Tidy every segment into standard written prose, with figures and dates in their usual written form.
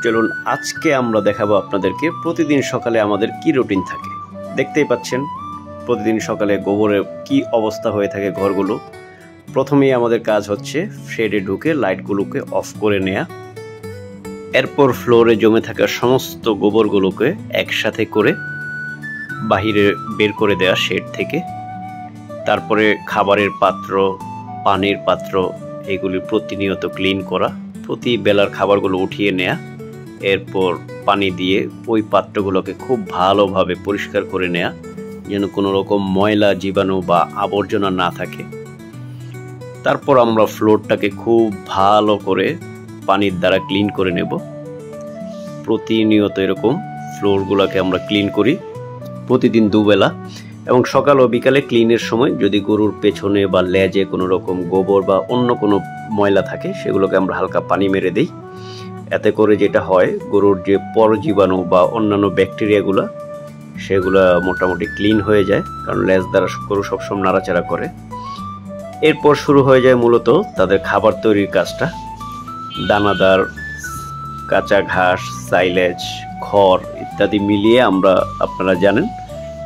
চলুন আজকে আমরা দেখাবো আপনাদেরকে প্রতিদিন সকালে আমাদের কি রুটিন থাকে। দেখতেই পাচ্ছেন প্রতিদিন সকালে গোবরের কি অবস্থা হয়ে থাকে ঘরগুলো। প্রথমেই আমাদের কাজ হচ্ছে শেডে ঢুকে লাইটগুলোকে অফ করে নেয়া, এরপর ফ্লোরে জমে থাকা সমস্ত গোবরগুলোকে একসাথে করে বাহিরে বের করে দেয়া শেড থেকে। তারপরে খাবারের পাত্র, পানির পাত্র এগুলি প্রতিনিয়ত ক্লিন করা, প্রতি বেলার খাবারগুলো উঠিয়ে নেয়া, এরপর পানি দিয়ে ওই পাত্রগুলোকে খুব ভালোভাবে পরিষ্কার করে নেয়া যেন কোনো রকম ময়লা জীবাণু বা আবর্জনা না থাকে। তারপর আমরা ফ্লোরটাকে খুব ভালো করে পানির দ্বারা ক্লিন করে নেব। প্রতিনিয়ত এরকম ফ্লোরগুলোকে আমরা ক্লিন করি প্রতিদিন দুবেলা, এবং সকাল ও বিকালে ক্লিনের সময় যদি গরুর পেছনে বা লেজে কোনো রকম গোবর বা অন্য কোনো ময়লা থাকে সেগুলোকে আমরা হালকা পানি মেরে দিই। এতে করে যেটা হয়, গরুর যে পরজীবাণু বা অন্যান্য ব্যাকটেরিয়াগুলো সেগুলো মোটামুটি ক্লিন হয়ে যায়, কারণ লেজ দ্বারা গরু সবসময় নাড়াচাড়া করে। এরপর শুরু হয়ে যায় মূলত তাদের খাবার তৈরির কাজটা। দানাদার, কাঁচা ঘাস, সাইলেজ, খড় ইত্যাদি মিলিয়ে আপনারা জানেন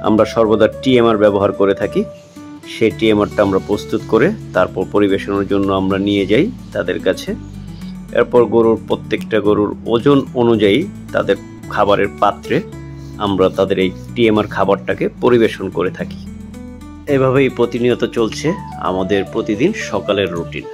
আমরা সর্বদা টিএমআর ব্যবহার করে থাকি। সেই টিএমআরটা আমরা প্রস্তুত করে তারপর পরিবেশনের জন্য আমরা নিয়ে যাই তাদের কাছে। এরপর প্রত্যেকটা গরুর ওজন অনুযায়ী তাদের খাবারের পাত্রে আমরা তাদের এই টিএমআর খাবারটাকে পরিবেশন করে থাকি। এভাবেই প্রতিনিয়ত চলছে আমাদের প্রতিদিন সকালের রুটিন।